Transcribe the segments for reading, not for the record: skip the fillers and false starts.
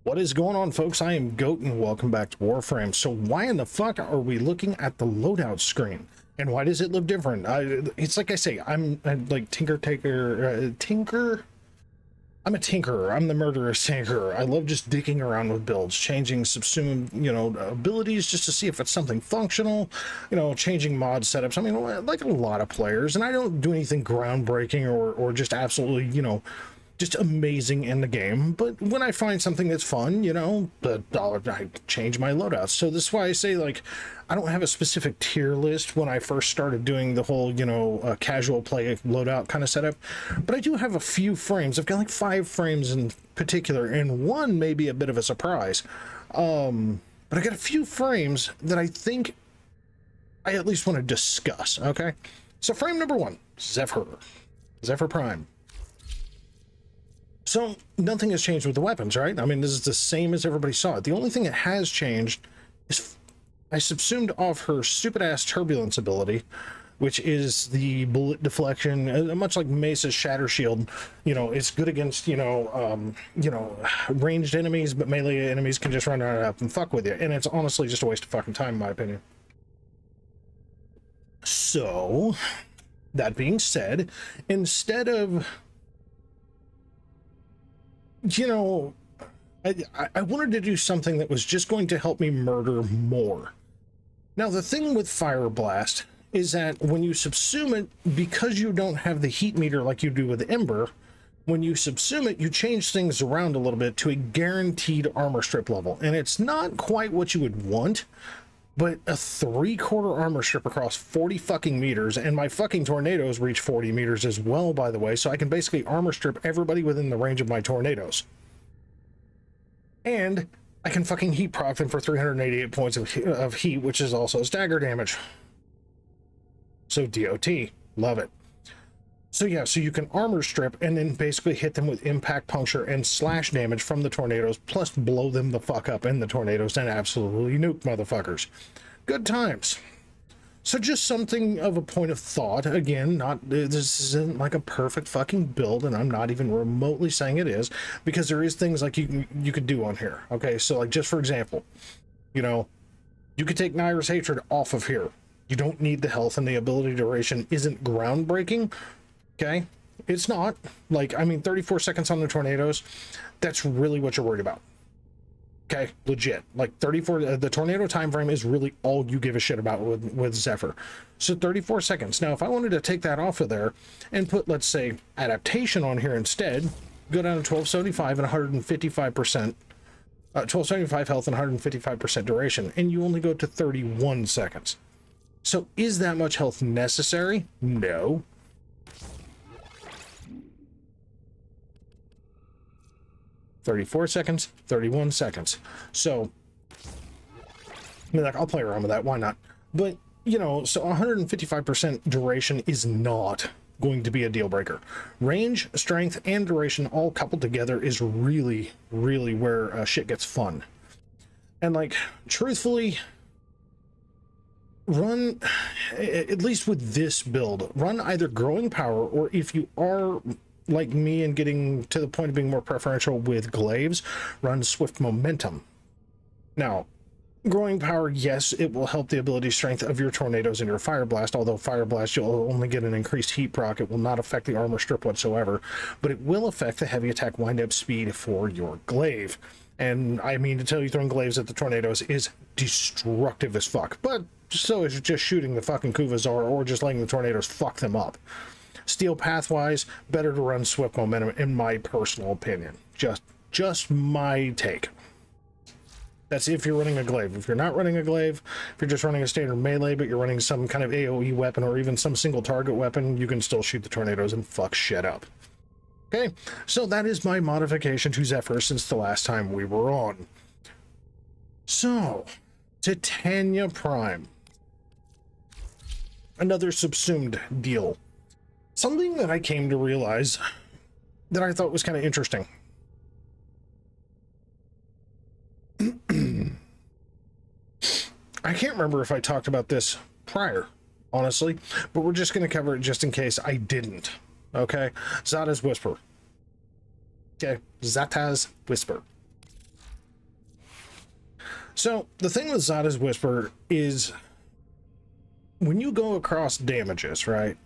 What is going on, folks? I am Goat and welcome back to Warframe. So why in the fuck are we looking at the loadout screen? And why does it look different? It's like I say, I'm like Tinker. I'm a tinkerer. I'm the murderous tinkerer. I love just digging around with builds, changing subsumed, abilities just to see if it's something functional, changing mod setups. I mean, like a lot of players, and I don't do anything groundbreaking or just absolutely, just amazing in the game. But when I find something that's fun, I change my loadouts. So this is why I say, like, I don't have a specific tier list when I first started doing the whole, casual play loadout kind of setup. But I do have a few frames. I've got like 5 frames in particular, and one may be a bit of a surprise. But I got a few frames that I think I at least want to discuss, okay? So frame number 1, Zephyr Prime. So nothing has changed with the weapons, right? I mean, this is the same as everybody saw it. The only thing that has changed is I subsumed off her stupid ass Turbulence ability, which is the bullet deflection, much like Mesa's Shatter Shield. It's good against, ranged enemies, but melee enemies can just run right up and fuck with you. And it's honestly just a waste of fucking time, in my opinion. So, that being said, instead of... I wanted to do something that was just going to help me murder more. Now, the thing with Fire Blast is that when you subsume it, because you don't have the heat meter like you do with Ember, when you subsume it, you change things around a little bit to a guaranteed armor strip level. And it's not quite what you would want, but a 3/4 armor strip across 40 fucking meters, and my fucking tornadoes reach 40 meters as well, by the way, so I can basically armor strip everybody within the range of my tornadoes. And I can fucking heat proc them for 388 points of heat, which is also stagger damage. So DOT, love it. So yeah, so you can armor strip and then basically hit them with impact, puncture, and slash damage from the tornadoes, plus blow them the fuck up in the tornadoes and absolutely nuke motherfuckers. Good times. So just something of a point of thought. Again, this isn't like a perfect fucking build, and I'm not even remotely saying it is, because there is things like you could do on here. Okay, so like just for example, you could take Naira's Hatred off of here. You don't need the health, and the ability duration isn't groundbreaking. Okay, it's not. Like, I mean, 34 seconds on the tornadoes, that's really what you're worried about. Okay, legit. Like 34, the tornado time frame is really all you give a shit about with Zephyr. So 34 seconds. Now, if I wanted to take that off of there and put, let's say, adaptation on here instead, go down to 1275 and 155%, 1275 health and 155% duration, and you only go to 31 seconds. So is that much health necessary? No. $34 seconds, 31 seconds. So, I mean, like, I'll play around with that. Why not? But, so 155% duration is not going to be a deal breaker. Range, strength, and duration all coupled together is really, really where shit gets fun. And, like, truthfully, run, at least with this build, run either Growing Power, or if you are like me and getting to the point of being more preferential with glaives, run Swift Momentum. Now, Growing Power, yes, it will help the ability strength of your tornadoes and your Fire Blast, although Fire Blast, you'll only get an increased heat proc. It will not affect the armor strip whatsoever, but it will affect the heavy attack wind-up speed for your glaive. And I mean to tell you, throwing glaives at the tornadoes is destructive as fuck, but so is just shooting the fucking Kuvazar or just letting the tornadoes fuck them up. Steel pathwise, better to run Swift Momentum, in my personal opinion. Just my take. That's if you're running a glaive. If you're not running a glaive, if you're just running a standard melee, but you're running some kind of AoE weapon or even some single target weapon, you can still shoot the tornadoes and fuck shit up. Okay, so that is my modification to Zephyr since the last time we were on. So, Titania Prime. Another subsumed deal. Something that I came to realize that I thought was kind of interesting. I can't remember if I talked about this prior, honestly, but we're just going to cover it just in case I didn't. Okay? Zada's Whisper. Okay, Zata's Whisper. So the thing with Zada's Whisper is when you go across damages, right?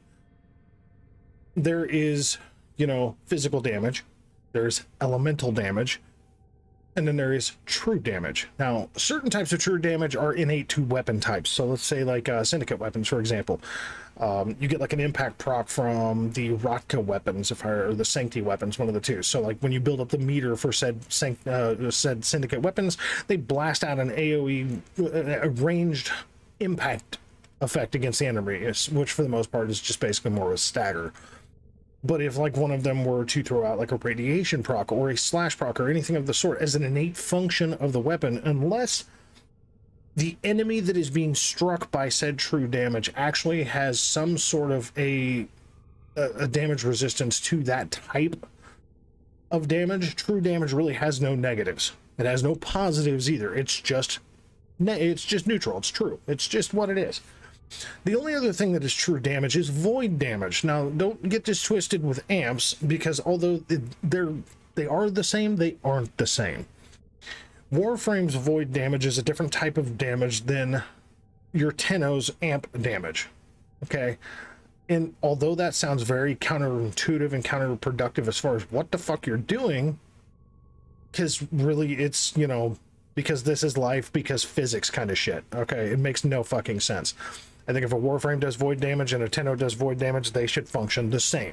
There is, you know, physical damage, there's elemental damage, and then there is true damage. Now, certain types of true damage are innate to weapon types. So let's say like syndicate weapons, for example. You get like an impact proc from the Rotka weapons, or the Sancti weapons, one of the two. So like when you build up the meter for said syndicate weapons, they blast out an AoE, a ranged impact effect against the enemy, which for the most part is just basically more of a stagger. But if like one of them were to throw out like a radiation proc or a slash proc or anything of the sort as an innate function of the weapon, unless the enemy that is being struck by said true damage actually has some sort of a damage resistance to that type of damage, true damage really has no negatives. It has no positives either. It's just neutral. It's true. It's just what it is. The only other thing that is true damage is void damage. Now, don't get this twisted with amps, because although they are the same, they aren't the same. Warframe's void damage is a different type of damage than your Tenno's amp damage. Okay? And although that sounds very counterintuitive and counterproductive as far as what the fuck you're doing, because really it's, you know, because this is life, because physics kind of shit. Okay? It makes no fucking sense. I think if a Warframe does void damage and a Tenno does void damage, they should function the same.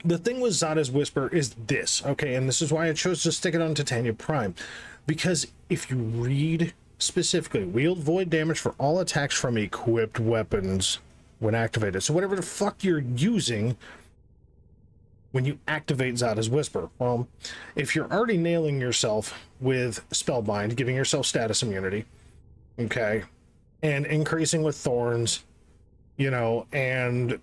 The thing with Zada's Whisper is this, okay, and this is why I chose to stick it on Titania Prime, because if you read specifically, wield void damage for all attacks from equipped weapons when activated. So whatever the fuck you're using when you activate Zada's Whisper. Well, if you're already nailing yourself with Spellbind, giving yourself status immunity, okay, and increasing with Thorns, you know, and,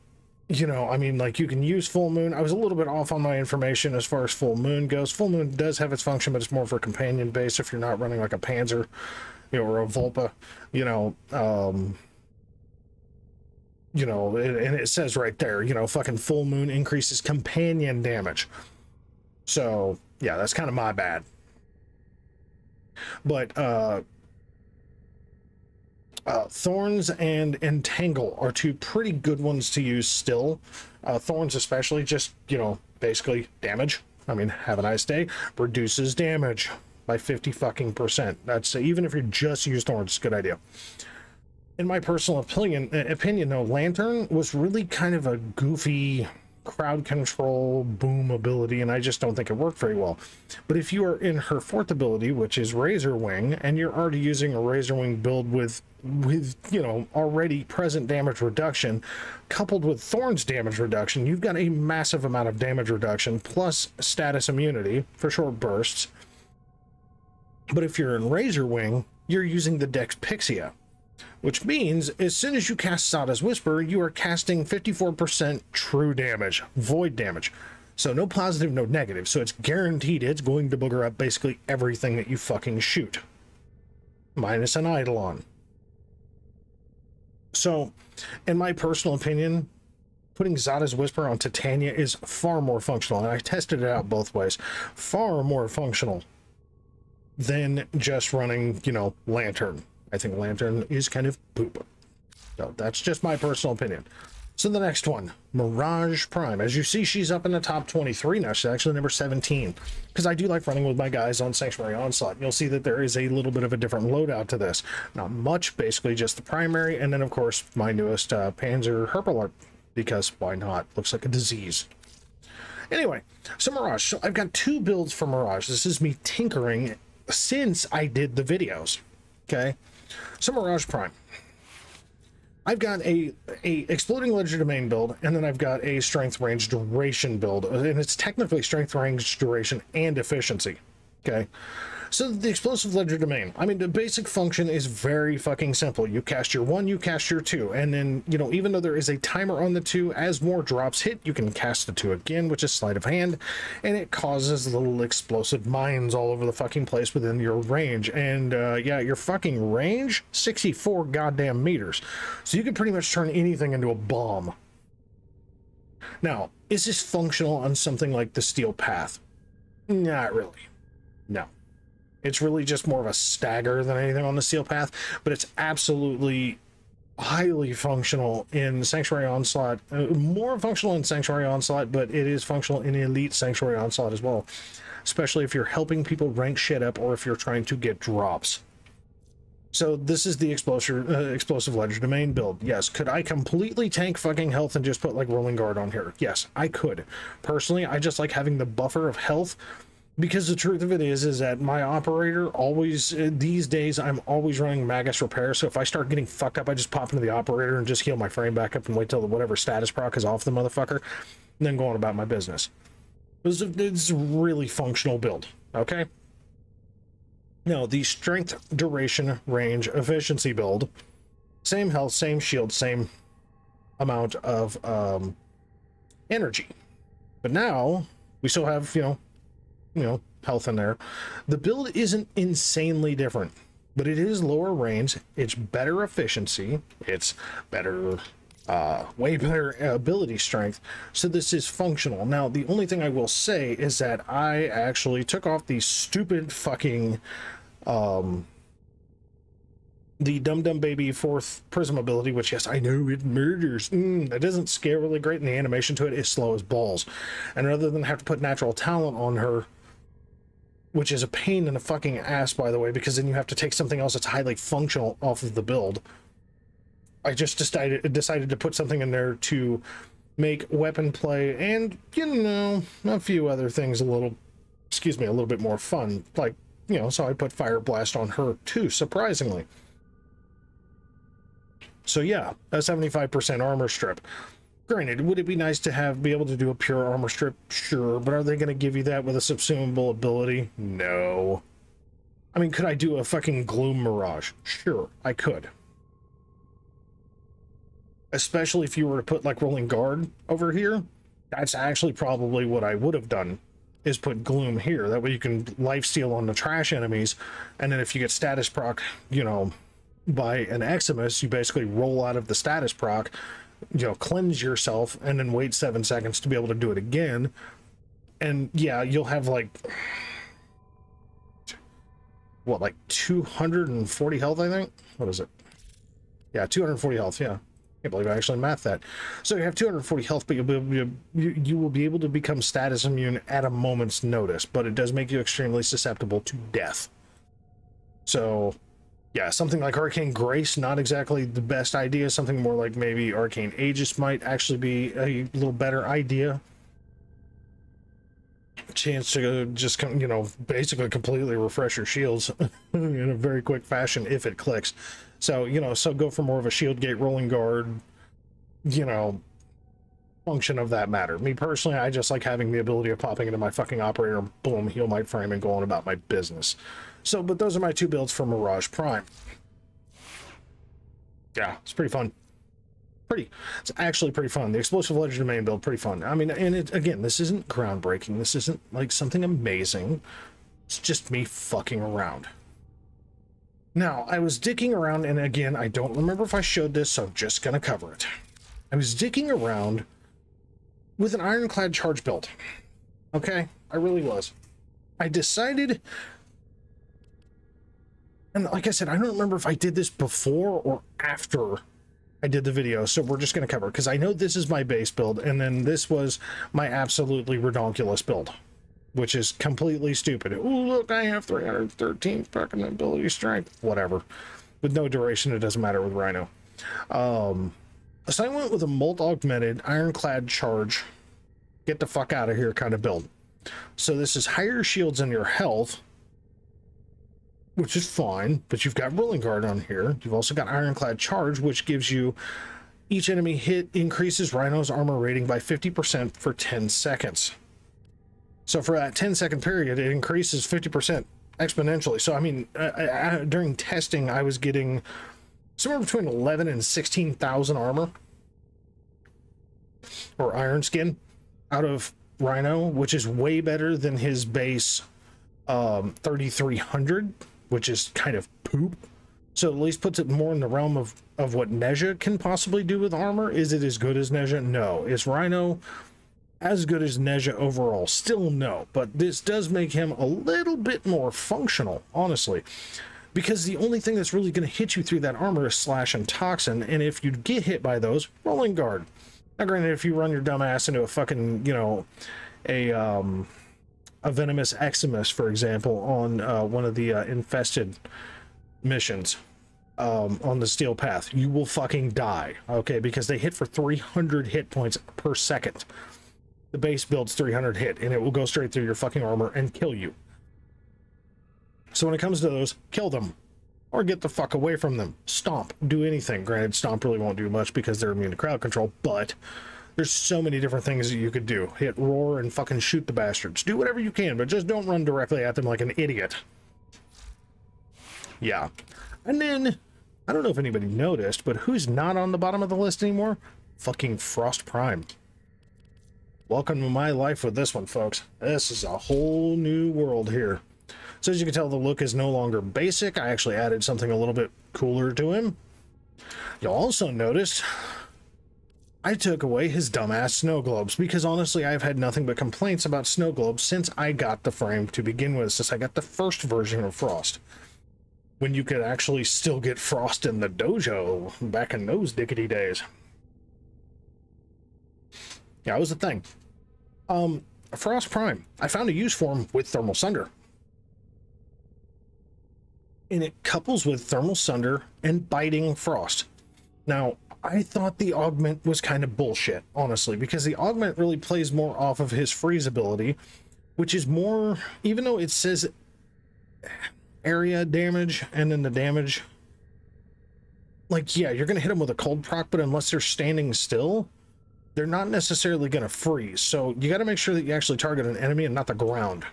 you know, I mean, like, you can use Full Moon. I was a little bit off on my information as far as Full Moon goes. Full Moon does have its function, but it's more for companion base if you're not running like a Panzer, you know, or a Volpa, you know, and it says right there, you know, fucking Full Moon increases companion damage. So, yeah, that's kind of my bad. But, Thorns and Entangle are two pretty good ones to use still. Thorns especially, just, you know, basically damage. I mean, have a nice day. Reduces damage by 50%. That's, even if you just use Thorns, it's a good idea. In my personal opinion though, Lantern was really kind of a goofy crowd control boom ability, and I just don't think it worked very well. But if you are in her fourth ability, which is Razor Wing, and you're already using a Razor Wing build with you know, already present damage reduction coupled with Thorns damage reduction, you've got a massive amount of damage reduction plus status immunity for short bursts. But if you're in Razor Wing, you're using the Dex Pixia, which means as soon as you cast Zada's Whisper, you are casting 54% true damage, void damage. So no positive, no negative. So it's guaranteed it's going to booger up basically everything that you fucking shoot. Minus an Eidolon. So, in my personal opinion, putting Zada's Whisper on Titania is far more functional, and I tested it out both ways. Far more functional than just running, you know, Lantern. I think Lantern is kind of poop. So that's just my personal opinion. So the next one, Mirage Prime. As you see, she's up in the top 23 now. She's actually number 17. Because I do like running with my guys on Sanctuary Onslaught. You'll see that there is a little bit of a different loadout to this. Not much, basically just the primary, and then of course my newest Panzer Herpalart. Because why not? Looks like a disease. Anyway, so Mirage. So I've got two builds for Mirage. This is me tinkering since I did the videos. Okay, so Mirage Prime. I've got a Exploding Ledger Domain build, and then I've got a Strength Range Duration build, and it's technically Strength Range Duration and Efficiency. Okay, so the Explosive Ledger Domain, I mean, the basic function is very fucking simple. You cast your 1, you cast your 2, and then, you know, even though there is a timer on the 2, as more drops hit, you can cast the 2 again, which is sleight of hand, and it causes little explosive mines all over the fucking place within your range. And yeah, your fucking range, 64 goddamn meters, so you can pretty much turn anything into a bomb. Now, is this functional on something like the Steel Path? Not really. No. It's really just more of a stagger than anything on the Steel Path, but it's absolutely highly functional in Sanctuary Onslaught. More functional in Sanctuary Onslaught, but it is functional in Elite Sanctuary Onslaught as well, especially if you're helping people rank shit up or if you're trying to get drops. So this is the explosive ledger domain build. Yes, could I completely tank fucking health and just put like rolling guard on here? Yes, I could. Personally, I just like having the buffer of health, because the truth of it is that my operator always, these days, I'm always running Magus Repair, so if I start getting fucked up, I just pop into the operator and just heal my frame back up and wait till whatever status proc is off the motherfucker, and then go on about my business. It's a really functional build, okay? Now, the strength, duration, range, efficiency build, same health, same shield, same amount of energy. But now, we still have, you know, health in there. The build isn't insanely different, but it is lower range, it's better efficiency, it's better, way better ability strength, so this is functional. Now, the only thing I will say is that I actually took off the stupid fucking, the Dum Dum Baby 4th Prism ability, which, yes, I know it murders. It doesn't scale really great, and the animation to it is slow as balls. And rather than have to put natural talent on her, which is a pain in the fucking ass, by the way, because then you have to take something else that's highly functional off of the build, I just decided to put something in there to make weapon play and, you know, a few other things a little bit more fun. Like, you know, so I put Fire Blast on her too, surprisingly. So yeah, a 75% armor strip. Granted, would it be nice to be able to do a pure armor strip? Sure, but are they going to give you that with a subsumable ability? No. I mean, could I do a fucking Gloom Mirage? Sure, I could. Especially if you were to put like Rolling Guard over here. That's actually probably what I would have done, is put Gloom here. That way you can lifesteal on the trash enemies, and then if you get status proc, you know, by an Eximus, you basically roll out of the status proc, you know, cleanse yourself, and then wait 7 seconds to be able to do it again. And yeah, you'll have like, what, like 240 health, I think? What is it? Yeah, 240 health, yeah. Can't believe I actually mathed that. So you have 240 health, but you will be able to become status immune at a moment's notice, but it does make you extremely susceptible to death. So yeah, something like Arcane Grace, not exactly the best idea. Something more like maybe Arcane Aegis might actually be a little better idea. Chance to just, you know, basically completely refresh your shields in a very quick fashion if it clicks. So, you know, so go for more of a shield gate, rolling guard, you know, function of that matter. Me personally, I just like having the ability of popping into my fucking operator, boom, heal my frame, and go on about my business. So, but those are my two builds for Mirage Prime. Yeah, it's pretty fun. It's actually pretty fun. The Explosive Ledger Domain build, pretty fun. I mean, and it, again, this isn't groundbreaking. This isn't like something amazing. It's just me fucking around. Now, I was dicking around, and again, I don't remember if I showed this, so I'm just gonna cover it. I was dicking around with an Ironclad charge build. Okay? I really was. I decided, and like I said, I don't remember if I did this before or after I did the video, so we're just going to cover it, because I know this is my base build, and then this was my absolutely redonkulous build, which is completely stupid. Ooh, look, I have 313 fucking ability strength. Whatever. With no duration, it doesn't matter with Rhino. So I went with a Molt-augmented Ironclad charge, get the fuck out of here kind of build. So this is higher shields in your health, which is fine, but you've got Rolling Guard on here. You've also got Ironclad Charge, which gives you each enemy hit increases Rhino's armor rating by 50% for 10 seconds. So for that 10-second period, it increases 50% exponentially. So, I mean, during testing, I was getting somewhere between 11 and 16,000 armor, or Iron Skin, out of Rhino, which is way better than his base 3,300. Which is kind of poop. So at least puts it more in the realm of what Nezha can possibly do with armor. Is it as good as Nezha? No. Is Rhino as good as Neja overall? Still no, but this does make him a little bit more functional, honestly. Because the only thing that's really going to hit you through that armor is Slash and Toxin, and if you get hit by those, Rolling Guard. Now granted, if you run your dumb ass into a fucking, you know, a Venomous Eximus, for example, on one of the infested missions on the Steel Path, you will fucking die, okay? Because they hit for 300 hit points per second. The base builds 300 hit, and it will go straight through your fucking armor and kill you. So when it comes to those, kill them. Or get the fuck away from them. Stomp. Do anything. Granted, Stomp really won't do much because they're immune to crowd control, but there's so many different things that you could do. Hit Roar and fucking shoot the bastards. Do whatever you can, but just don't run directly at them like an idiot. Yeah. And then, I don't know if anybody noticed, but who's not on the bottom of the list anymore? Fucking Frost Prime. Welcome to my life with this one, folks. This is a whole new world here. So as you can tell, the look is no longer basic. I actually added something a little bit cooler to him. You'll also notice I took away his dumbass snow globes, because honestly, I've had nothing but complaints about snow globes since I got the frame to begin with, since I got the first version of Frost. When you could actually still get Frost in the dojo back in those dickety days. Yeah, it was a thing. Frost Prime. I found a use for him with Thermal Sunder. And it couples with Thermal Sunder and Biting Frost. Now, I thought the augment was kind of bullshit, honestly, because the augment really plays more off of his freeze ability, which is more, even though it says area damage and then the damage, like, yeah, you're going to hit them with a cold proc, but unless they're standing still, they're not necessarily going to freeze. So you got to make sure that you actually target an enemy and not the ground,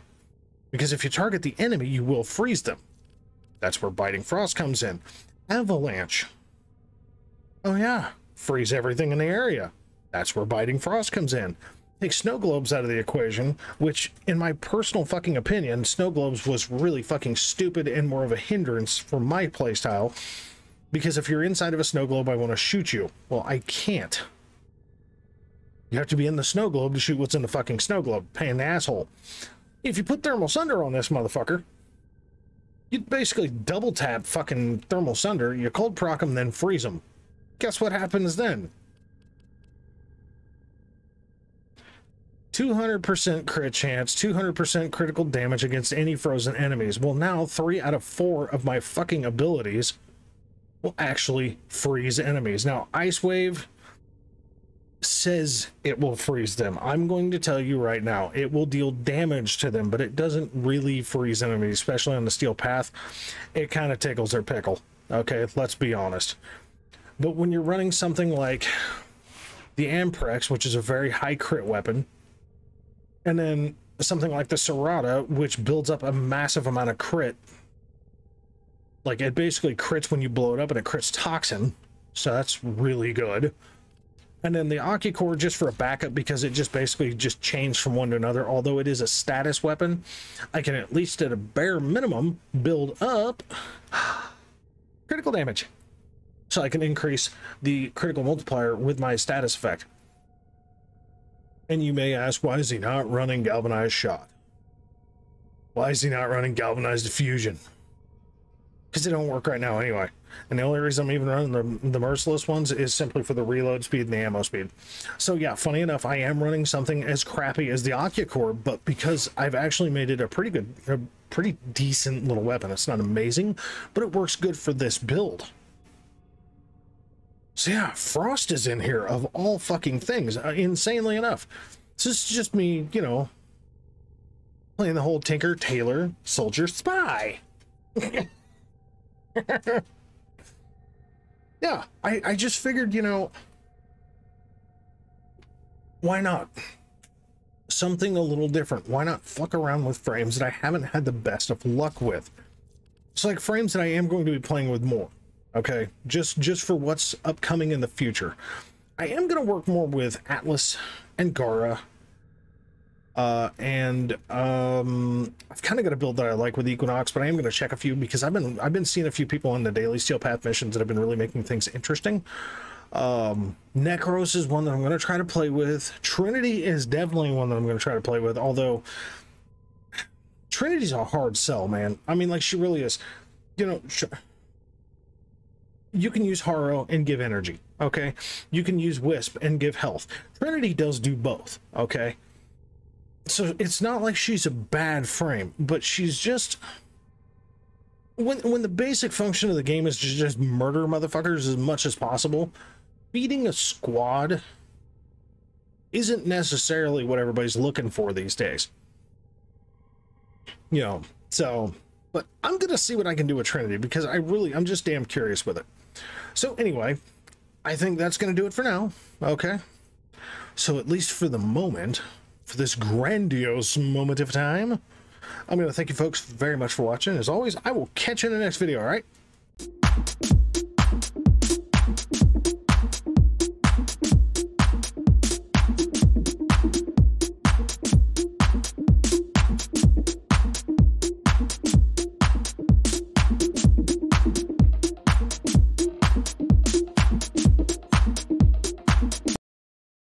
because if you target the enemy, you will freeze them. That's where Biting Frost comes in. Avalanche. Oh yeah, freeze everything in the area. That's where Biting Frost comes in. Take Snow Globes out of the equation, which, in my personal fucking opinion, Snow Globes was really fucking stupid and more of a hindrance for my playstyle. Because if you're inside of a Snow Globe, I want to shoot you. Well, I can't. You have to be in the Snow Globe to shoot what's in the fucking Snow Globe. Pain in the asshole. If you put Thermal Sunder on this motherfucker, you basically double tap fucking Thermal Sunder, you cold proc them, then freeze them. Guess what happens then? 200% crit chance, 200% critical damage against any frozen enemies. Well, now 3 out of 4 of my fucking abilities will actually freeze enemies. Now, Ice Wave says it will freeze them. I'm going to tell you right now, it will deal damage to them, but it doesn't really freeze enemies, especially on the Steel Path. It kind of tickles their pickle. Okay, let's be honest. But when you're running something like the Amprex, which is a very high crit weapon, and then something like the Serrata, which builds up a massive amount of crit, like it basically crits when you blow it up, and it crits Toxin, so that's really good. And then the Akicore just for a backup, because it just basically just changed from one to another. Although it is a status weapon, I can at least at a bare minimum build up critical damage. So I can increase the critical multiplier with my status effect. And you may ask, why is he not running Galvanized Shot? Why is he not running Galvanized Diffusion? Because they don't work right now anyway. And the only reason I'm even running the Merciless ones is simply for the reload speed and the ammo speed. So yeah, funny enough, I am running something as crappy as the Akicore, but because I've actually made it a pretty decent little weapon. It's not amazing, but it works good for this build. So yeah, Frost is in here of all fucking things, insanely enough. So this is just me, you know, playing the whole Tinker, Tailor, Soldier, Spy. Yeah, I just figured, you know, why not? Something a little different. Why not fuck around with frames that I haven't had the best of luck with? It's like frames that I am going to be playing with more. Okay, just for what's upcoming in the future. I am going to work more with Atlas and Gara. I've kind of got a build that I like with Equinox, but I am going to check a few because I've been seeing a few people on the daily Steel Path missions that have been really making things interesting. Necros is one that I'm going to try to play with. Trinity is definitely one that I'm going to try to play with, although Trinity's a hard sell, man. I mean, like, she really is. You know, you can use Haro and give energy, okay? You can use Wisp and give health. Trinity does do both, okay? So it's not like she's a bad frame, but she's just... When the basic function of the game is to just murder motherfuckers as much as possible, beating a squad isn't necessarily what everybody's looking for these days. You know, so... But I'm going to see what I can do with Trinity, because I'm just damn curious with it. So anyway, I think that's going to do it for now, okay? So at least for the moment, for this grandiose moment of time, I'm going to thank you folks very much for watching. As always, I will catch you in the next video, all right?